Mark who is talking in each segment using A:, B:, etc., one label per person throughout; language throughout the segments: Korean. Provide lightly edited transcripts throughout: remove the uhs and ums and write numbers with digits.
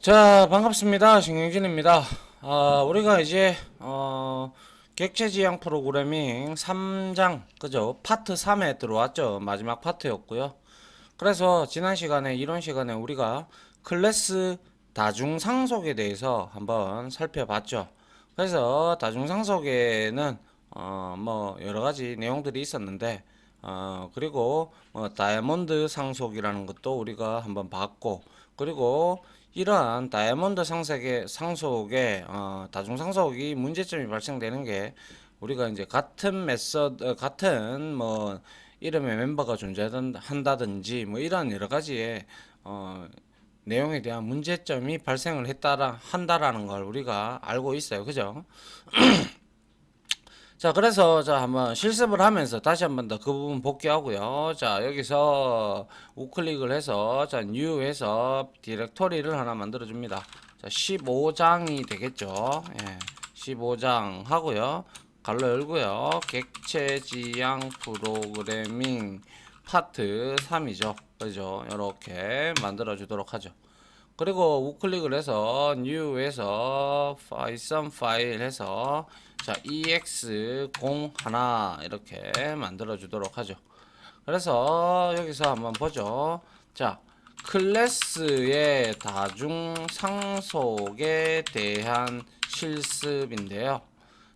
A: 자, 반갑습니다. 신경진입니다. 우리가 이제 객체지향 프로그래밍 3장, 그죠? 파트 3에 들어왔죠. 마지막 파트였고요. 그래서 지난 시간에, 이론 시간에 우리가 클래스 다중상속에 대해서 한번 살펴봤죠. 그래서 다중상속에는 뭐 여러 가지 내용들이 있었는데, 그리고 뭐 다이아몬드 상속이라는 것도 우리가 한번 봤고, 그리고 이러한 다이아몬드 상속에 다중상속이 문제점이 발생되는 게, 우리가 이제 같은 같은 뭐 이름의 멤버가 존재한다든지 뭐 이런 여러 가지의 내용에 대한 문제점이 발생을 한다라는 걸 우리가 알고 있어요. 그죠? 자, 그래서 자 한번 실습을 하면서 다시 한번 더 그 부분 복귀하고요. 자, 여기서 우클릭을 해서 자 뉴에서 디렉토리를 하나 만들어 줍니다. 자, 15장이 되겠죠. 예. 15장 하고요. 갈로 열고요. 객체지향 프로그래밍 파트 3이죠. 그죠? 이렇게 만들어 주도록 하죠. 그리고 우클릭을 해서 new에서 python 파일 해서 자 ex01 이렇게 만들어 주도록 하죠. 그래서 여기서 한번 보죠. 자, 클래스의 다중 상속에 대한 실습인데요.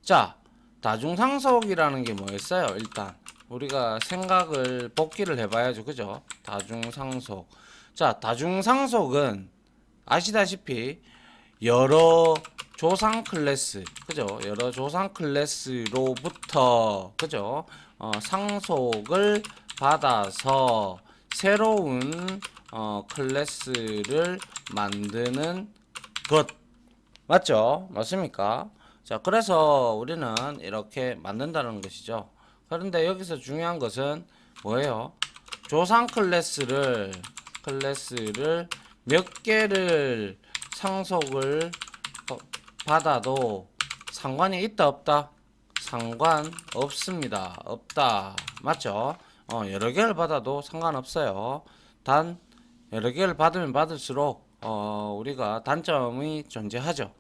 A: 자, 다중 상속이라는 게 뭐였어요? 일단 우리가 생각을 복기를 해봐야죠. 그죠? 다중 상속. 자, 다중 상속은 아시다시피 여러 조상 클래스, 그죠? 여러 조상 클래스로부터, 그죠? 상속을 받아서 새로운 클래스를 만드는 것. 맞죠? 맞습니까? 자, 그래서 우리는 이렇게 만든다는 것이죠. 그런데 여기서 중요한 것은 뭐예요? 조상 클래스를 몇 개를 상속을 받아도 상관이 있다 없다? 상관없습니다. 없다. 맞죠? 여러 개를 받아도 상관없어요. 단 여러 개를 받으면 받을수록 우리가 단점이 존재하죠.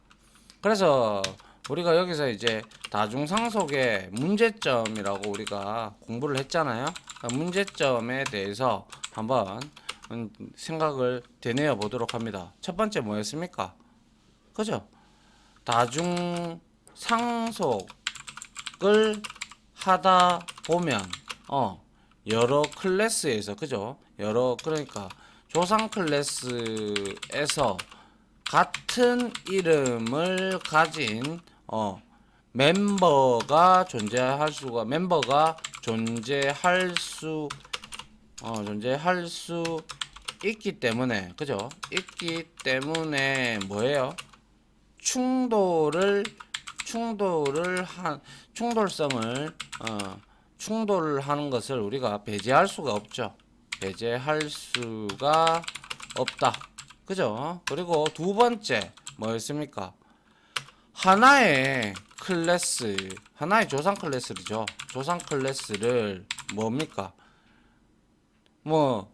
A: 그래서 우리가 여기서 이제 다중상속의 문제점이라고 우리가 공부를 했잖아요. 문제점에 대해서 한번 생각을 되뇌어 보도록 합니다. 첫 번째 뭐였습니까? 그죠? 다중 상속을 하다 보면 여러 클래스에서, 그죠? 그러니까 조상 클래스에서 같은 이름을 가진 멤버가 존재할 수 있기 때문에, 그죠? 있기 때문에 뭐예요? 충돌을 하는 것을 우리가 배제할 수가 없죠. 배제할 수가 없다. 그죠? 그리고 두 번째 뭐였습니까? 하나의 조상 클래스죠. 조상 클래스를 뭡니까? 뭐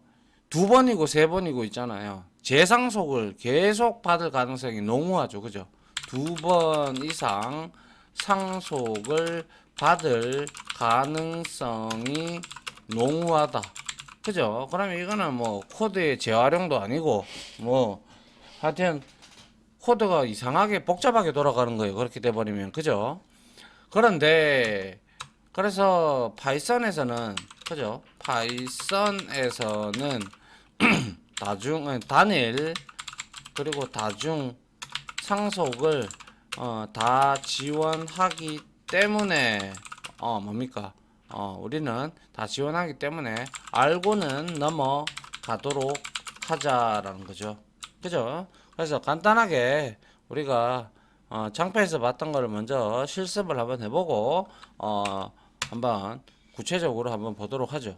A: 두 번이고 세 번이고 있잖아요. 재상속을 계속 받을 가능성이 농후하죠. 그죠? 두 번 이상 상속을 받을 가능성이 농후하다. 그죠? 그러면 이거는 뭐 코드의 재활용도 아니고 뭐 하여튼 코드가 이상하게 복잡하게 돌아가는 거예요. 그렇게 돼버리면. 그죠? 그런데 그래서 파이썬에서는, 그죠? 파이썬에서는 단일 그리고 다중 상속을 다 지원하기 때문에 뭡니까? 우리는 다 지원하기 때문에 알고는 넘어가도록 하자라는 거죠. 그죠? 그래서 간단하게 우리가 장표에서 봤던 거를 먼저 실습을 한번 해보고 한번 구체적으로 한번 보도록 하죠.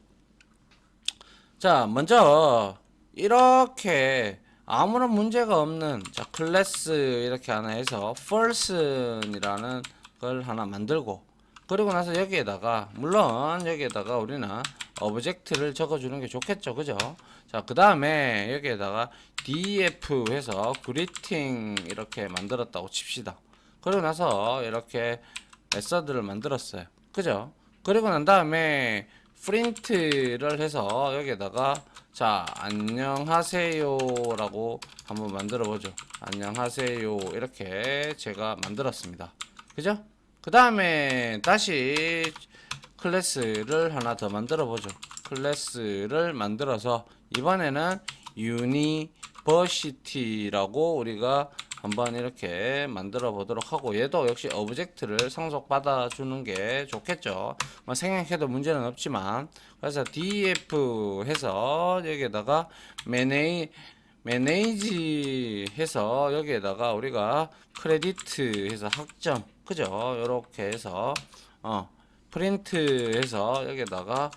A: 자, 먼저 이렇게 아무런 문제가 없는 클래스 이렇게 하나 해서 person이라는 걸 하나 만들고, 그리고 나서 여기에다가 물론 여기에다가 우리는 오브젝트를 적어주는 게 좋겠죠. 그죠? 자, 그 다음에 여기에다가 def 해서 greeting 이렇게 만들었다고 칩시다. 그러고 나서 이렇게 메서드를 만들었어요. 그죠? 그리고 난 다음에 프린트를 해서 여기에다가 자, 안녕하세요 라고 한번 만들어 보죠. 안녕하세요 이렇게 제가 만들었습니다. 그죠? 그 다음에 다시 클래스를 하나 더 만들어 보죠. 클래스를 만들어서 이번에는 university라고 우리가 한번 이렇게 만들어 보도록 하고, 얘도 역시 오브젝트를 상속받아 주는 게 좋겠죠. 뭐 생략해도 문제는 없지만, 그래서 def 해서 여기에다가 매니지 해서 여기에다가 우리가 크레디트 해서 학점, 그죠? 요렇게 해서 프린트 해서 여기에다가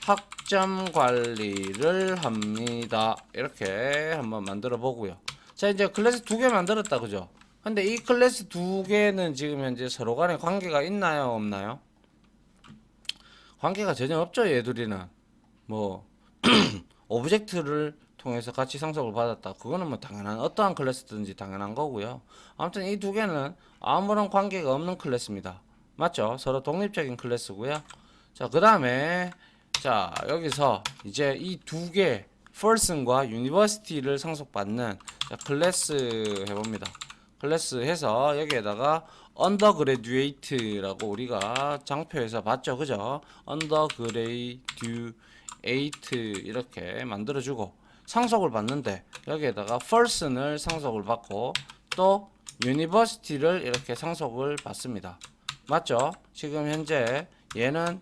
A: 학점 관리를 합니다. 이렇게 한번 만들어 보고요. 자, 이제 클래스 두 개 만들었다, 그죠? 근데 이 클래스 두 개는 지금 현재 서로 간에 관계가 있나요, 없나요? 관계가 전혀 없죠, 얘들이는. 뭐 오브젝트를 통해서 같이 상속을 받았다. 그거는 뭐 당연한, 어떠한 클래스든지 당연한 거고요. 아무튼 이 두 개는 아무런 관계가 없는 클래스입니다. 맞죠? 서로 독립적인 클래스고요. 자, 그 다음에 자, 여기서 이제 이 두 개 person과 university를 상속받는 자, 클래스 해봅니다. 클래스 해서 여기에다가 undergraduate라고 우리가 장표에서 봤죠, 그죠? undergraduate 이렇게 만들어주고 상속을 받는데 여기에다가 person을 상속을 받고 또 university를 이렇게 상속을 받습니다. 맞죠? 지금 현재 얘는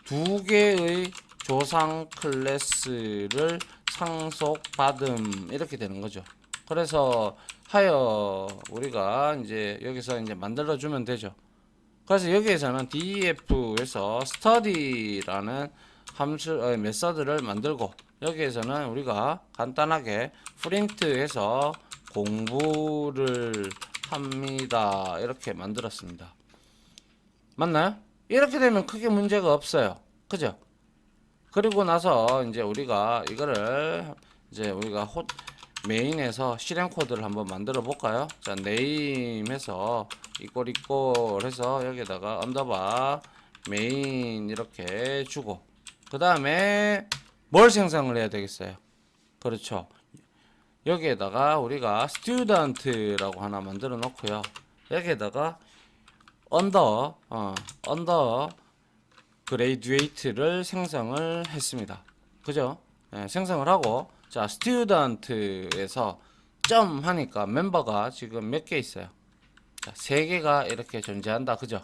A: 두 개의 조상 클래스를 상속받음 이렇게 되는 거죠. 그래서 하여 우리가 이제 여기서 이제 만들어 주면 되죠. 그래서 여기에서는 def에서 study라는 함수 메서드를 만들고 여기에서는 우리가 간단하게 프린트해서 공부를 합니다 이렇게 만들었습니다. 맞나요? 이렇게 되면 크게 문제가 없어요. 그죠? 그리고 나서 이제 우리가 이거를 이제 우리가 메인에서 실행 코드를 한번 만들어 볼까요? 자, name 해서 이꼴 해서 여기다가 언더바 메인 이렇게 주고 그 다음에 뭘 생성을 해야 되겠어요? 그렇죠. 여기에다가 우리가 student라고 하나 만들어 놓고요. 여기에다가 언더 그레이듀에이트를 생성을 했습니다. 그죠? 네, 생성을 하고 자, student에서 점 하니까 멤버가 지금 몇 개 있어요? 자, 3개가 이렇게 존재한다. 그죠?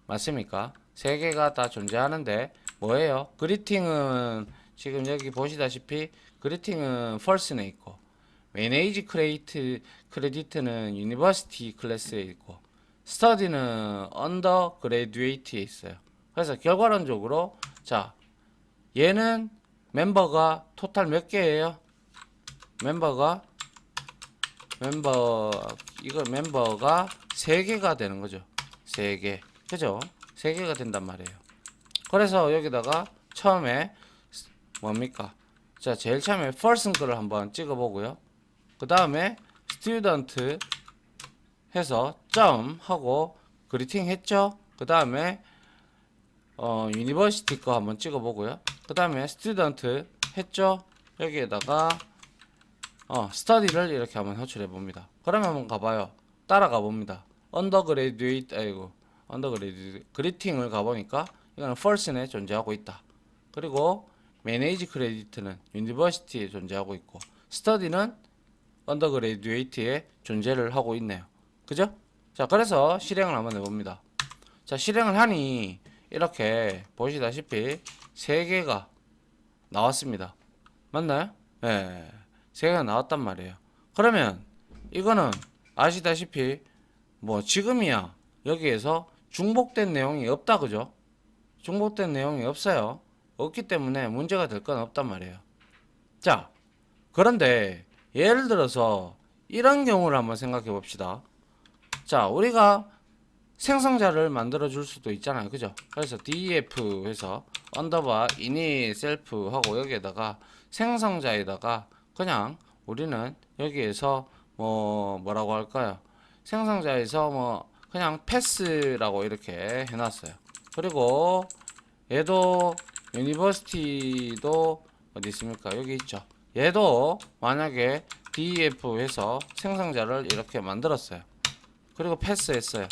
A: 맞습니까? 3개가 다 존재하는데 뭐예요? 그리팅은 지금 여기 보시다시피 그리팅은 first에 있고 manage credit는 university 클래스에 있고 study는 undergraduate에 있어요. 그래서 결과론적으로 자, 얘는 멤버가 토탈 몇 개예요? 멤버가 3개가 되는 거죠. 3개. 그죠? 3개가 된단 말이에요. 그래서 여기다가 처음에 뭡니까? 자, 제일 처음에 first 거를 한번 찍어 보고요. 그 다음에 student 해서 점 하고 그리팅 했죠? 그 다음에 university 거 한번 찍어 보고요. 그 다음에 student 했죠? 여기에다가 study를 이렇게 한번 호출해 봅니다. 그러면 한번 가봐요. 따라가 봅니다. undergraduate 그리팅을 가보니까 이거는 first에 존재하고 있다. 그리고 manage credit는 university에 존재하고 있고 study는 undergraduate에 존재를 하고 있네요. 그죠? 자, 그래서 실행을 한번 해봅니다. 자, 실행을 하니 이렇게 보시다시피 3개가 나왔습니다. 맞나요? 네, 3개가 나왔단 말이에요. 그러면 이거는 아시다시피 뭐 지금이야 여기에서 중복된 내용이 없다. 그죠? 중복된 내용이 없어요. 없기 때문에 문제가 될 건 없단 말이에요. 자, 그런데 예를 들어서 이런 경우를 한번 생각해 봅시다. 자, 우리가 생성자를 만들어 줄 수도 있잖아요. 그죠? 그래서 def 해서 언더바 init self 하고 여기에다가 생성자에다가 그냥 우리는 여기에서 뭐라고 할까요? 생성자에서 뭐 그냥 패스라고 이렇게 해놨어요. 그리고 얘도 유니버시티도 어디 있습니까? 여기 있죠. 얘도 만약에 def 해서 생성자를 이렇게 만들었어요. 그리고 패스했어요.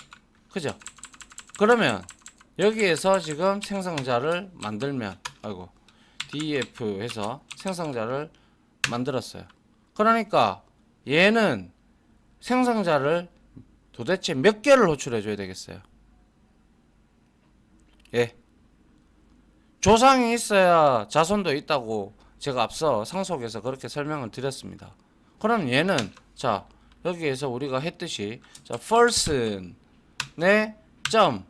A: 그죠? 그러면 여기에서 지금 생성자를 만들면 아이고 def 해서 생성자를 만들었어요. 그러니까 얘는 생성자를 도대체 몇 개를 호출해 줘야 되겠어요? 예. 조상이 있어야 자손도 있다고 제가 앞서 상속에서 그렇게 설명을 드렸습니다. 그럼 얘는 자 여기에서 우리가 했듯이 자 first의 점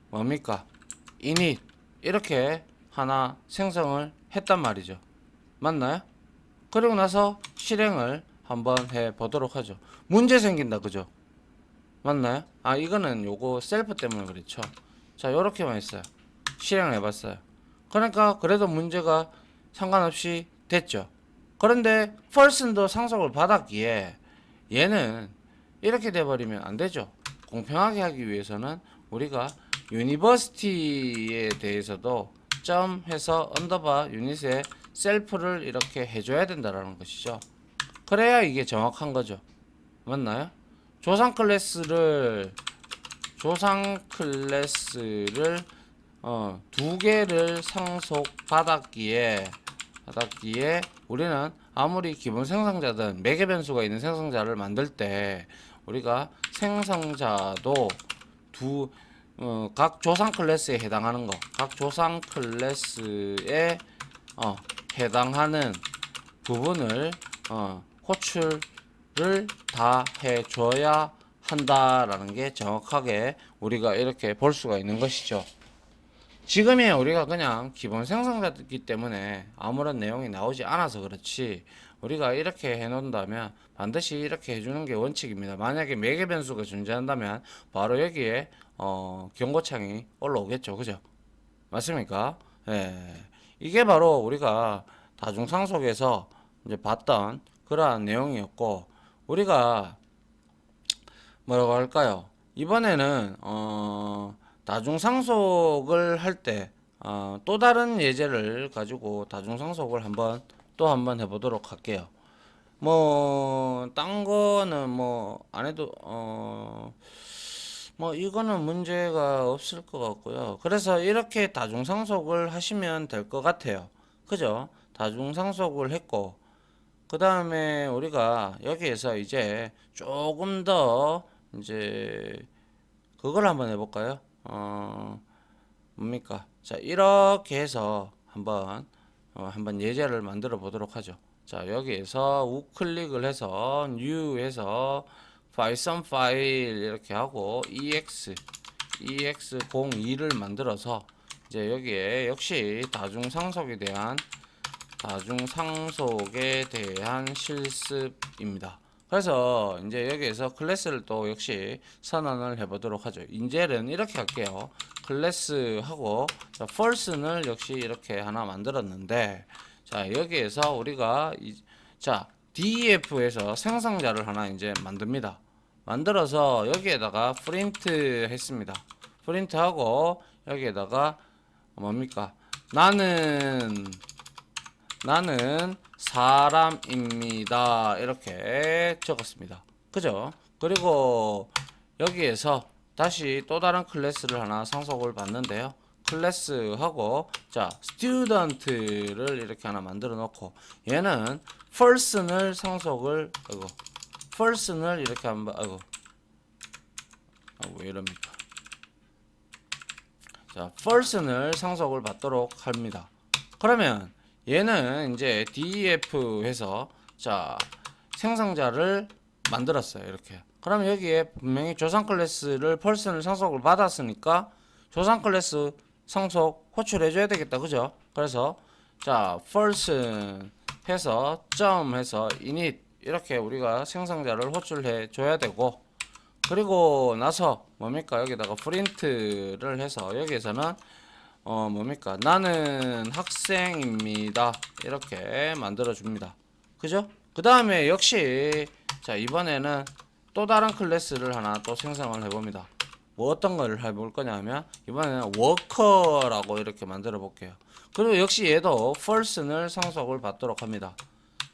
A: 뭡니까? init 이렇게 하나 생성을 했단 말이죠. 맞나요? 그리고 나서 실행을 한번 해 보도록 하죠. 문제 생긴다 그죠? 맞나요? 아 이거는 요거 셀프 때문에 그렇죠. 자 요렇게만 했어요. 실행을 해봤어요. 그러니까 그래도 문제가 상관없이 됐죠. 그런데 펄슨도 상속을 받았기에 얘는 이렇게 돼버리면 안 되죠. 공평하게 하기 위해서는 우리가 유니버시티에 대해서도 점 해서 언더바 유닛에 셀프를 이렇게 해줘야 된다라는 것이죠. 그래야 이게 정확한 거죠. 맞나요? 조상 클래스를 두 개를 상속받았기에 우리는 아무리 기본 생성자든 매개 변수가 있는 생성자를 만들 때 우리가 생성자도 각 조상 클래스에 해당하는 거, 각 조상 클래스에 해당하는 부분을 호출을 다 해줘야 한다라는 게 정확하게 우리가 이렇게 볼 수가 있는 것이죠. 지금이 우리가 그냥 기본 생성자이기 때문에 아무런 내용이 나오지 않아서 그렇지 우리가 이렇게 해놓는다면 반드시 이렇게 해주는 게 원칙입니다. 만약에 매개 변수가 존재한다면 바로 여기에 경고창이 올라오겠죠. 그죠? 맞습니까? 예. 이게 바로 우리가 다중상속에서 이제 봤던 그러한 내용이었고 우리가 뭐라고 할까요? 이번에는 다중상속을 할 때 또 다른 예제를 가지고 다중상속을 또 한번 해보도록 할게요. 딴 거는 안 해도 이거는 문제가 없을 것 같고요. 그래서 이렇게 다중상속을 하시면 될 것 같아요. 그죠? 다중상속을 했고 그 다음에 우리가 여기에서 이제 조금 더 이제 그걸 한번 해볼까요? 뭡니까? 자 이렇게 해서 한번 예제를 만들어 보도록 하죠. 자 여기에서 우클릭을 해서 new 해서 python 파일 이렇게 하고 ex02를 만들어서 이제 여기에 역시 다중상속에 대한 실습입니다. 그래서 이제 여기에서 클래스를 또 역시 선언을 해보도록 하죠. 인젤은 이렇게 할게요. 클래스하고 first는 역시 이렇게 하나 만들었는데 자 여기에서 우리가 def에서 생성자를 하나 이제 만듭니다. 만들어서 여기에다가 프린트 했습니다. 프린트하고 여기에다가 뭡니까? 나는 사람입니다. 이렇게 적었습니다. 그죠? 그리고 여기에서 다시 또 다른 클래스를 하나 상속을 받는데요. 클래스하고 student를 이렇게 하나 만들어 놓고 얘는 first를 이렇게 한번 왜 이럽니까? 자, first를 상속을 받도록 합니다. 그러면 얘는 이제 def 해서 생성자를 만들었어요. 이렇게. 그럼 여기에 분명히 조상 클래스를 펄슨을 상속을 받았으니까 조상 클래스 상속 호출해 줘야 되겠다. 그죠? 그래서 펄슨 해서 점 해서 init 이렇게 우리가 생성자를 호출해 줘야 되고 그리고 나서 뭡니까? 여기다가 프린트를 해서 여기에서는 뭡니까? 나는 학생입니다. 이렇게 만들어 줍니다. 그죠? 그 다음에 역시 자 이번에는 또 다른 클래스를 하나 또 생성을 해봅니다. 뭐 어떤 걸 해볼 거냐 하면 이번에는 워커라고 이렇게 만들어 볼게요. 그리고 역시 얘도 first를 상속을 받도록 합니다.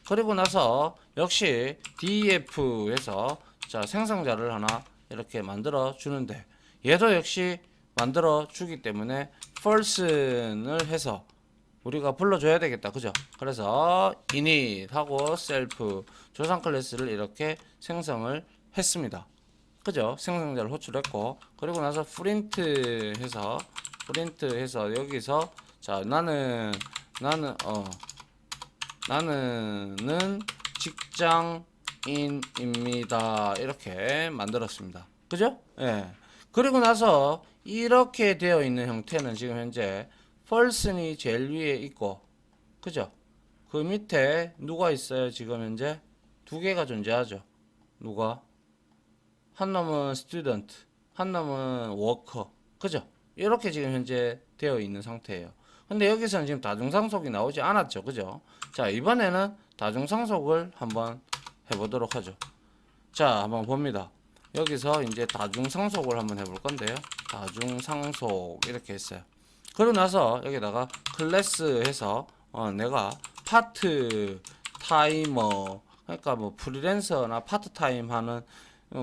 A: 그리고 나서 역시 def에서 자 생성자를 하나 이렇게 만들어 주는데 얘도 역시 만들어 주기 때문에 first를 해서 우리가 불러줘야 되겠다. 그죠? 그래서 init 하고 self 조상 클래스를 이렇게 생성을 했습니다. 그죠? 생성자를 호출했고 그리고 나서 print 해서 여기서 자 나는 직장인입니다. 이렇게 만들었습니다. 그죠? 예. 그리고 나서 이렇게 되어 있는 형태는 지금 현재 first이 제일 위에 있고, 그죠? 그 밑에 누가 있어요? 지금 현재 두 개가 존재하죠. 누가? 한 놈은 student, 한 놈은 worker. 그죠? 이렇게 지금 현재 되어 있는 상태예요. 근데 여기서는 지금 다중상속이 나오지 않았죠. 그죠? 자, 이번에는 다중상속을 한번 해보도록 하죠. 자, 한번 봅니다. 여기서 이제 다중상속을 한번 해볼 건데요. 다중상속 이렇게 했어요. 그러고 나서 여기다가 클래스 해서 내가 파트 타이머 그러니까 뭐 프리랜서나 파트타임 하는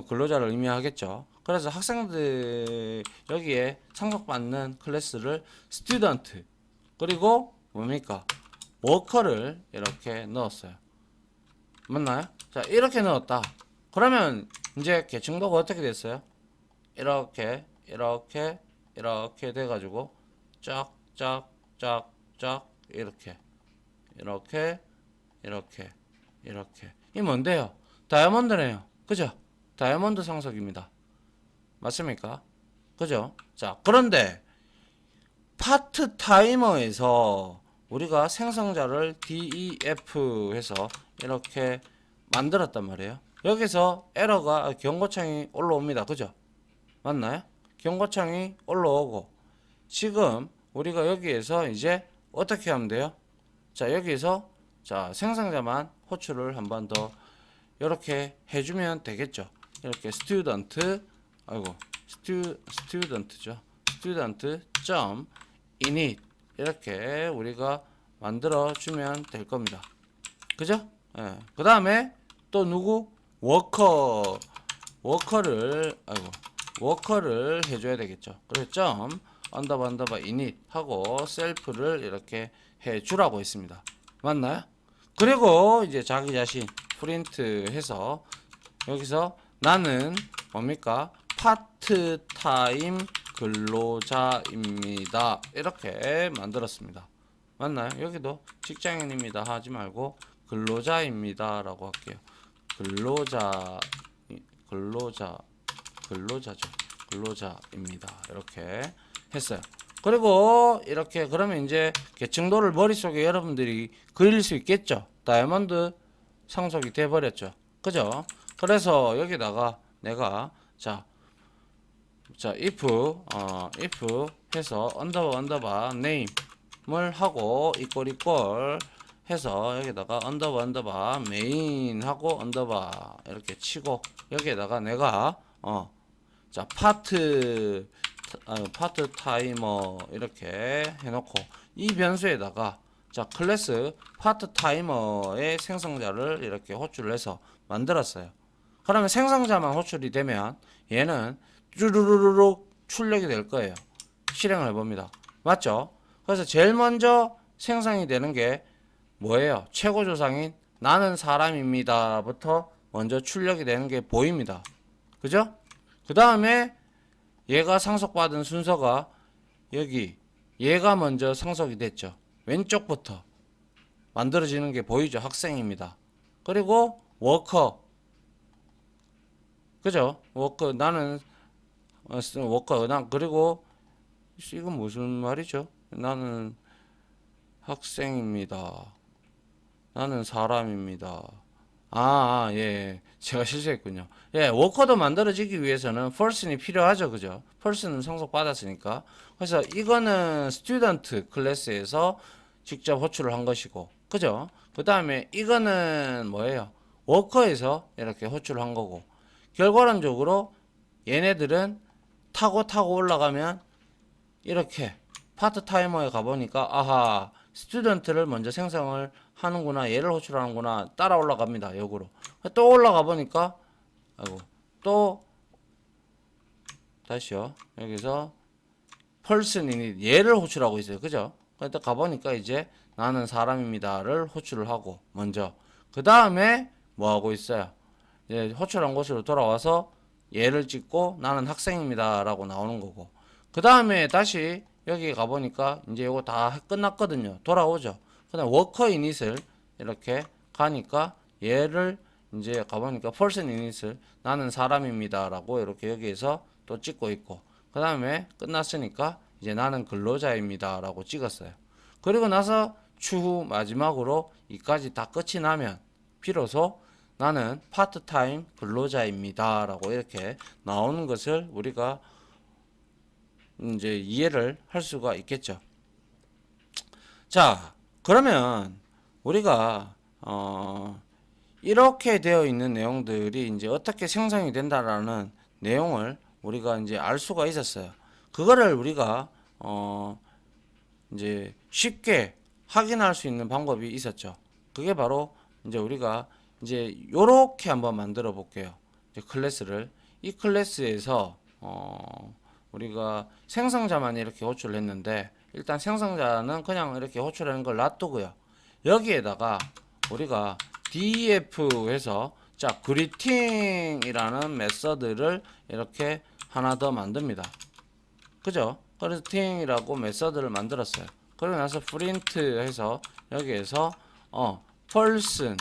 A: 근로자를 의미하겠죠. 그래서 학생들 여기에 상속받는 클래스를 스튜던트 그리고 뭡니까 워커를 이렇게 넣었어요. 맞나요? 자 이렇게 넣었다. 그러면 이제 계층도가 어떻게 됐어요? 이렇게 돼가지고 쫙쫙쫙쫙 이렇게 이 뭔데요? 다이아몬드네요. 그죠? 다이아몬드 상속입니다. 맞습니까? 그죠? 자 그런데 파트타이머에서 우리가 생성자를 def 해서 이렇게 만들었단 말이에요. 여기서 에러가 경고창이 올라옵니다. 그죠? 맞나요? 경고창이 올라오고 지금 우리가 여기에서 이제 어떻게 하면 돼요? 자 여기서 자 생성자만 호출을 한 번 더 이렇게 해주면 되겠죠. 이렇게 스튜던트죠. 스튜던트 점 init 이렇게 우리가 만들어 주면 될 겁니다. 그죠? 예. 그 다음에 또 누구? 워커를 해줘야 되겠죠. 그래서 점 언더바 init 하고 셀프를 이렇게 해주라고 했습니다. 맞나요? 그리고 이제 자기 자신 프린트 해서 여기서 나는 뭡니까? 파트타임 근로자입니다. 이렇게 만들었습니다. 맞나요? 여기도 직장인입니다 하지 말고 근로자입니다 라고 할게요. 근로자죠. 근로자입니다. 이렇게 했어요. 그리고 이렇게 그러면 이제 계층도를 머릿속에 여러분들이 그릴 수 있겠죠. 다이아몬드 상속이 돼 버렸죠. 그죠? 그래서 여기다가 내가 자 if 해서 언더바 name을 하고 이꼴 해서 여기다가 언더바 메인 하고 언더바 이렇게 치고 여기에다가 내가 자 파트 타이머 이렇게 해놓고 이 변수에다가 자 클래스 파트 타이머의 생성자를 이렇게 호출을 해서 만들었어요. 그러면 생성자만 호출이 되면 얘는 쭈루루룩 출력이 될 거예요. 실행을 해봅니다. 맞죠? 그래서 제일 먼저 생성이 되는 게 뭐예요? 최고 조상인 나는 사람입니다 부터 먼저 출력이 되는 게 보입니다. 그죠? 그 다음에 얘가 상속받은 순서가 여기 얘가 먼저 상속이 됐죠. 왼쪽부터 만들어지는 게 보이죠. 학생입니다. 그리고 워커 그죠? 워커 나는 워커 난 그리고 이건 무슨 말이죠? 나는 학생입니다. 나는 사람입니다. 예. 제가 실수했군요. 예, 워커도 만들어지기 위해서는 person이 필요하죠. 그죠? person은 상속받았으니까. 그래서 이거는 student 클래스에서 직접 호출을 한 것이고, 그죠? 그 다음에 이거는 뭐예요? 워커에서 이렇게 호출을 한 거고, 결과론적으로 얘네들은 타고 올라가면 이렇게 파트타이머에 가보니까 아하 스튜던트를 먼저 생성을 하는구나, 얘를 호출하는구나, 따라 올라갑니다. 역으로 또 올라가 보니까 아이고 또 다시요. 여기서 펄슨이 얘를 호출하고 있어요. 그죠? 그러니까 가보니까 이제 나는 사람입니다를 호출을 하고 먼저 그 다음에 뭐 하고 있어요? 이제 호출한 곳으로 돌아와서 얘를 찍고 나는 학생입니다 라고 나오는 거고, 그 다음에 다시 여기 가보니까 이제 이거 다 끝났거든요. 돌아오죠. 그 다음 워커 이닛을 이렇게 가니까 얘를 이제 가보니까 person 이닛을 나는 사람입니다 라고 이렇게 여기에서 또 찍고 있고, 그 다음에 끝났으니까 이제 나는 근로자입니다 라고 찍었어요. 그리고 나서 추후 마지막으로 이까지 다 끝이 나면 비로소 나는 파트타임 근로자입니다 라고 이렇게 나오는 것을 우리가 이제 이해를 할 수가 있겠죠. 자, 그러면 우리가 이렇게 되어 있는 내용들이 이제 어떻게 생성이 된다라는 내용을 우리가 이제 알 수가 있었어요. 그거를 우리가 이제 쉽게 확인할 수 있는 방법이 있었죠. 그게 바로 이제 우리가 이제 요렇게 한번 만들어 볼게요. 이제 클래스를 이 클래스에서 우리가 생성자만 이렇게 호출을 했는데, 일단 생성자는 그냥 이렇게 호출하는 걸 놔두고요. 여기에다가 우리가 def 해서 자 greeting이라는 메서드를 이렇게 하나 더 만듭니다. 그죠? greeting이라고 메서드를 만들었어요. 그러고 나서 print 해서 여기에서 person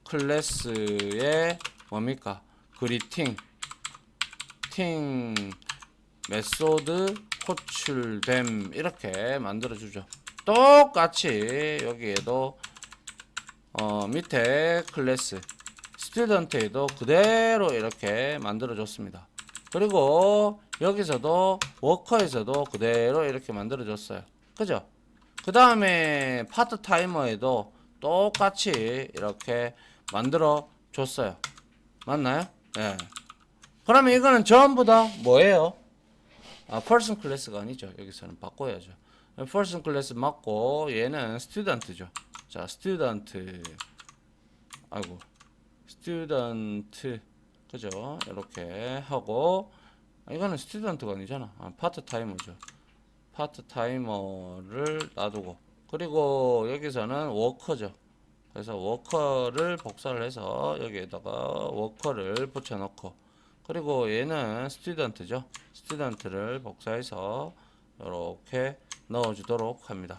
A: 클래스에 뭡니까? greeting 메소드 호출됨 이렇게 만들어 주죠. 똑같이 여기에도 밑에 클래스 스튜던트에도 그대로 이렇게 만들어 줬습니다. 그리고 여기서도 워커에서도 그대로 이렇게 만들어 줬어요. 그죠? 그 다음에 파트타이머에도 똑같이 이렇게 만들어 줬어요. 맞나요? 네. 그러면 이거는 전부 다 뭐예요? person 클래스가 아니죠. 여기서는 바꿔야죠. person 클래스 맞고 얘는 student죠. 자, student. 아이고. student. 그죠? 이렇게 하고 이거는 student가 아니잖아. 파트타이머죠. 파트타이머를 놔두고, 그리고 여기서는 워커죠. 그래서 워커를 복사를 해서 여기에다가 워커를 붙여넣고, 그리고 얘는 스튜던트죠. 스튜던트를 복사해서 이렇게 넣어주도록 합니다.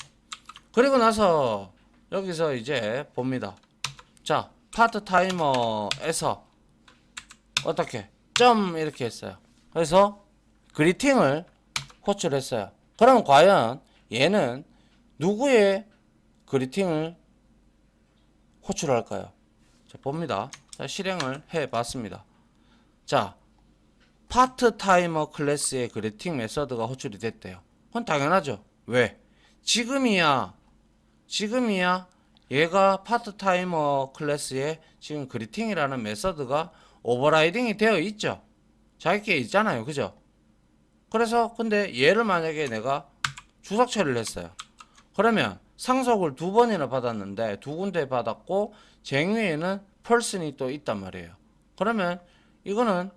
A: 그리고 나서 여기서 이제 봅니다. 자, 파트타이머에서 어떻게 점 이렇게 했어요. 그래서 그리팅을 호출했어요. 그럼 과연 얘는 누구의 그리팅을 호출할까요? 자, 봅니다. 자, 실행을 해 봤습니다. 자, 파트타이머 클래스의 그리팅 메서드가 호출이 됐대요. 그건 당연하죠. 왜? 지금이야 얘가 파트타이머 클래스에 지금 그리팅이라는 메서드가 오버라이딩이 되어 있죠. 자기께 있잖아요. 그죠? 그래서 근데 얘를 만약에 내가 주석 처리를 했어요. 그러면 상속을 두 번이나 받았는데 두 군데 받았고 쟁위에는 person이 또 있단 말이에요. 그러면 이거는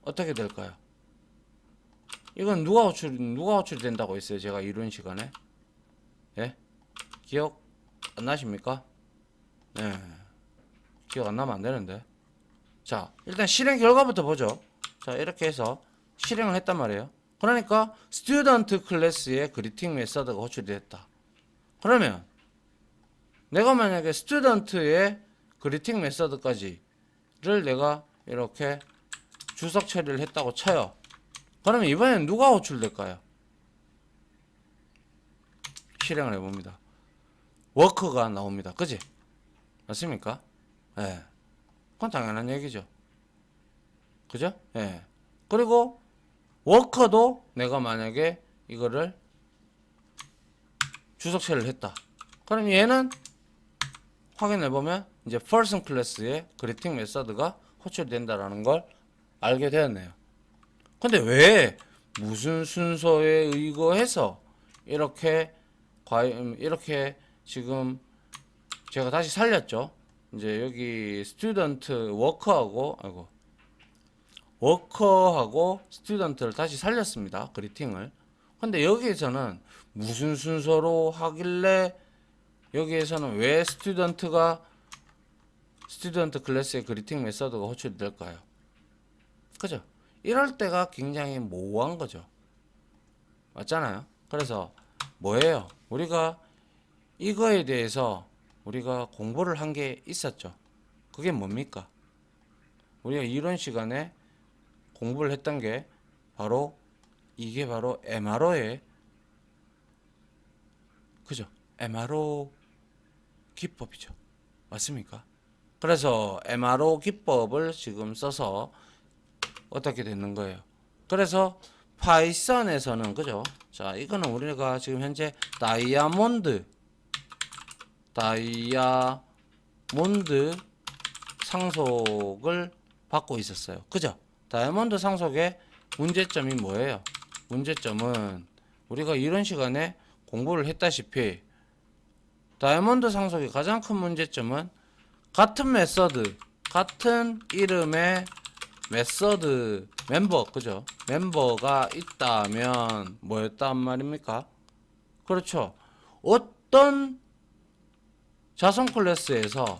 A: 어떻게 될까요? 이건 누가 호출이 된다고 했어요? 제가 이런 시간에. 예? 기억 안 나십니까? 예. 기억 안 나면 안 되는데. 자, 일단 실행 결과부터 보죠. 자, 이렇게 해서 실행을 했단 말이에요. 그러니까 스튜던트 클래스의 그리팅 메서드가 호출이 됐다. 그러면 내가 만약에 스튜던트의 그리팅 메서드까지를 내가 이렇게 주석 처리를 했다고 쳐요. 그러면 이번엔 누가 호출될까요? 실행을 해봅니다. 워커가 나옵니다. 그지? 맞습니까? 예. 그건 당연한 얘기죠. 그죠? 예. 그리고 워커도 내가 만약에 이거를 주석체를 했다. 그럼 얘는 확인해보면 이제 person 클래스의 그리팅 메서드가 호출된다라는 걸 알게 되었네요. 근데 왜 무슨 순서에 의거해서 이렇게 이렇게 지금 제가 다시 살렸죠. 이제 여기 스튜던트 워커하고 스튜던트를 다시 살렸습니다. 그리팅을. 근데 여기에서는 무슨 순서로 하길래 여기에서는 왜 스튜던트 클래스의 그리팅 메서드가 호출이 될까요? 그죠? 이럴 때가 굉장히 모호한 거죠. 맞잖아요. 그래서 뭐예요? 우리가 이거에 대해서 우리가 공부를 한 게 있었죠. 그게 뭡니까? 우리가 이런 시간에 공부를 했던 게 바로 이게 바로 MRO의 그죠? MRO 기법이죠. 맞습니까? 그래서 MRO 기법을 지금 써서 어떻게 되는 거예요? 그래서 파이썬에서는 그죠? 자, 이거는 우리가 지금 현재 다이아몬드 상속을 받고 있었어요. 그죠? 다이아몬드 상속의 문제점이 뭐예요? 문제점은 우리가 이런 시간에 공부를 했다시피 다이아몬드 상속의 가장 큰 문제점은 같은 메서드, 같은 이름의 메서드 멤버, 그죠? 멤버가 있다면 뭐였단 말입니까? 그렇죠. 어떤 자손 클래스에서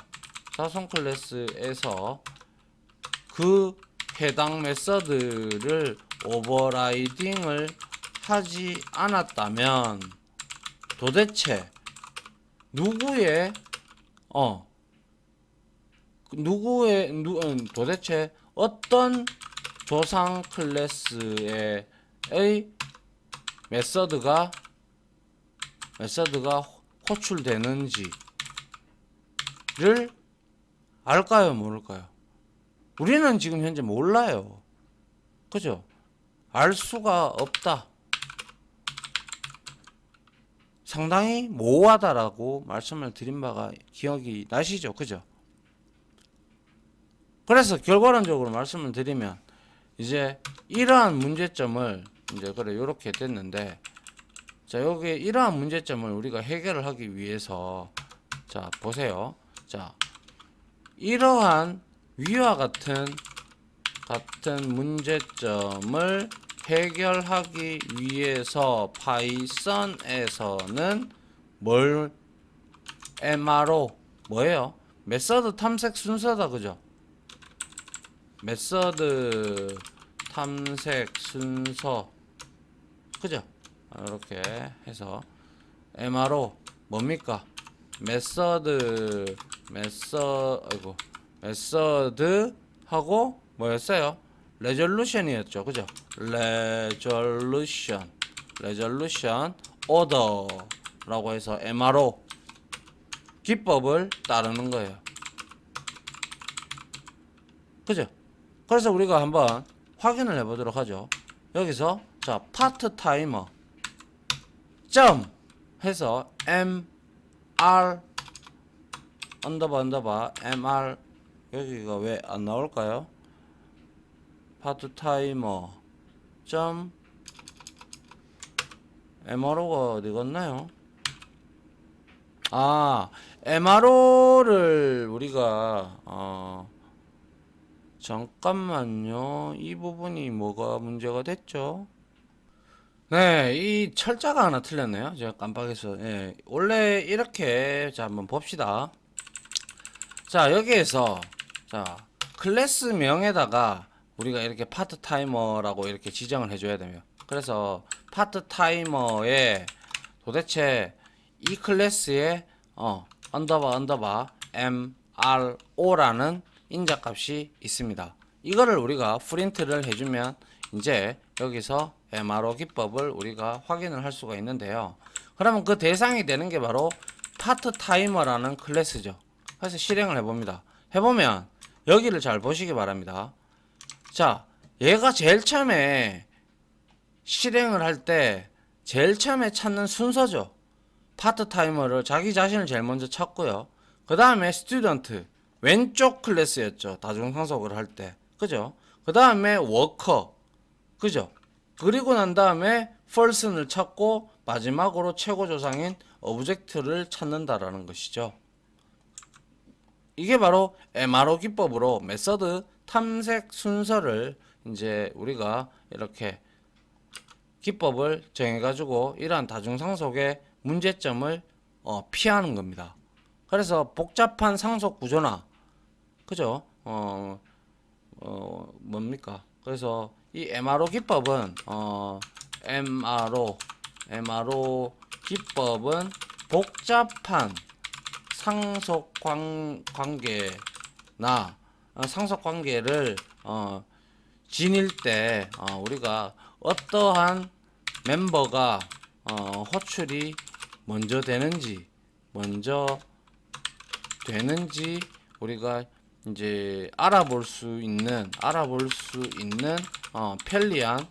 A: 그 해당 메서드를 오버라이딩을 하지 않았다면 도대체 도대체 어떤 조상 클래스의 메서드가 호출되는지를 알까요, 모를까요? 우리는 지금 현재 몰라요. 그죠? 알 수가 없다. 상당히 모호하다라고 말씀을 드린 바가 기억이 나시죠? 그죠? 그래서 결과론적으로 말씀을 드리면 이제 이러한 문제점을 이제 그래 요렇게 됐는데, 자, 여기 이러한 문제점을 우리가 해결을 하기 위해서 자, 보세요. 자, 이러한 위와 같은 문제점을 해결하기 위해서 파이썬에서는 MRO 뭐예요? 메서드 탐색 순서다. 그죠? 메서드 탐색 순서. 그죠? 이렇게 해서 MRO 뭡니까? 메서드하고 뭐였어요? 레졸루션이었죠. 그죠? 레졸루션 오더라고 해서 MRO 기법을 따르는 거예요. 그죠? 그래서 우리가 한번 확인을 해보도록 하죠. 여기서 자, 파트 타이머 점 해서 MR 언더바 MR 여기가 왜 안 나올까요? 파트 타이머 점 MRO가 어디 갔나요? 아, MRO를 우리가 잠깐만요. 이 부분이 뭐가 문제가 됐죠? 네, 이 철자가 하나 틀렸네요. 제가 깜빡해서. 예, 원래 이렇게 자 한번 봅시다. 자, 여기에서 자 클래스 명에다가 우리가 이렇게 파트 타이머라고 이렇게 지정을 해줘야 돼요. 그래서 파트 타이머에 도대체 이 클래스에 언더바 MRO라는 인자값이 있습니다. 이거를 우리가 프린트를 해주면 이제 여기서 MRO 기법을 우리가 확인을 할 수가 있는데요. 그러면 그 대상이 되는 게 바로 파트 타이머라는 클래스죠. 그래서 실행을 해봅니다. 해보면 여기를 잘 보시기 바랍니다. 자, 얘가 제일 처음에 실행을 할 때 제일 처음에 찾는 순서죠. 파트타이머를 자기 자신을 제일 먼저 찾고요. 그 다음에 스튜던트 왼쪽 클래스였죠. 다중상속을 할 때. 그죠? 그 다음에 워커. 그죠? 그리고 난 다음에 person을 찾고 마지막으로 최고 조상인 오브젝트를 찾는다라는 것이죠. 이게 바로 MRO 기법으로 메서드 탐색 순서를 이제 우리가 이렇게 기법을 정해가지고 이러한 다중상속의 문제점을 피하는 겁니다. 그래서 복잡한 상속 구조나 그죠? 뭡니까? 그래서 이 MRO 기법은 MRO 기법은 복잡한 상속 관계나 상속 관계를 지닐 때 우리가 어떠한 멤버가 호출이 먼저 되는지 우리가 이제 알아볼 수 있는 편리한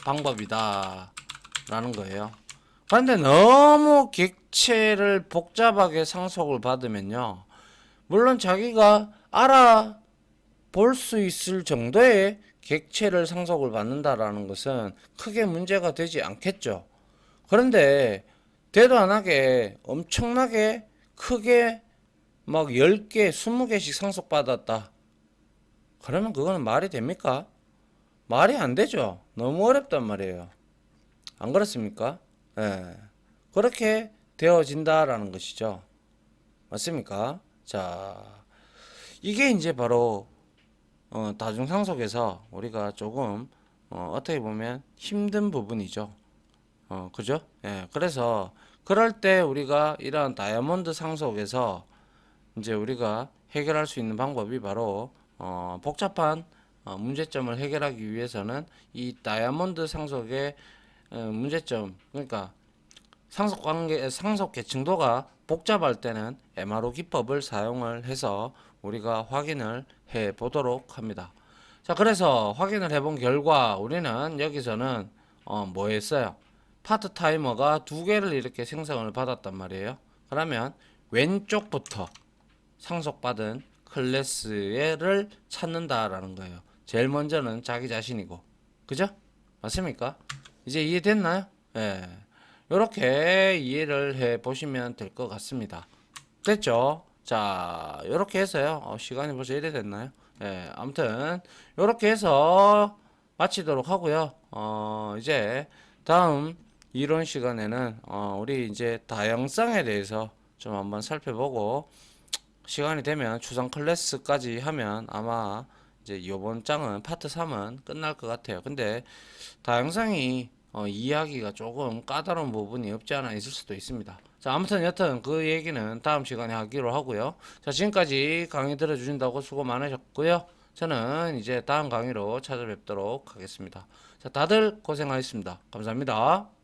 A: 방법이다라는 거예요. 그런데 너무 객체를 복잡하게 상속을 받으면요, 물론 자기가 알아볼 수 있을 정도의 객체를 상속을 받는다라는 것은 크게 문제가 되지 않겠죠. 그런데 되도 안 하게 엄청나게 크게 막 10개, 20개씩 상속받았다. 그러면 그거는 말이 됩니까? 말이 안 되죠. 너무 어렵단 말이에요. 안 그렇습니까? 예. 그렇게 되어진다라는 것이죠. 맞습니까? 자, 이게 이제 바로 다중상속에서 우리가 조금 어떻게 보면 힘든 부분이죠. 그죠? 예. 그래서 그럴 때 우리가 이러한 다이아몬드 상속에서 이제 우리가 해결할 수 있는 방법이 바로 복잡한 문제점을 해결하기 위해서는 이 다이아몬드 상속의 문제점, 그러니까 상속 계층도가 복잡할 때는 MRO 기법을 사용을 해서 우리가 확인을 해 보도록 합니다. 자, 그래서 확인을 해본 결과 우리는 여기서는 뭐 했어요? 파트 타이머가 두 개를 이렇게 생성을 받았단 말이에요. 그러면 왼쪽부터 상속받은 클래스를 찾는다라는 거예요. 제일 먼저는 자기 자신이고, 그죠? 맞습니까? 이제 이해됐나요? 예. 이렇게 이해를 해 보시면 될 것 같습니다. 됐죠? 자, 이렇게 해서요. 시간이 벌써 이래 됐나요? 예, 아무튼 이렇게 해서 마치도록 하고요. 이제 다음 이론 시간에는 우리 이제 다양성에 대해서 좀 한번 살펴보고 시간이 되면 추상 클래스까지 하면 아마 이제 이번 장은 파트 3은 끝날 것 같아요. 근데 다양성이 이해하기가 조금 까다로운 부분이 없지 않아 있을 수도 있습니다. 자, 아무튼 여튼 그 얘기는 다음 시간에 하기로 하고요. 자, 지금까지 강의 들어주신다고 수고 많으셨고요. 저는 이제 다음 강의로 찾아뵙도록 하겠습니다. 자, 다들 고생하셨습니다. 감사합니다.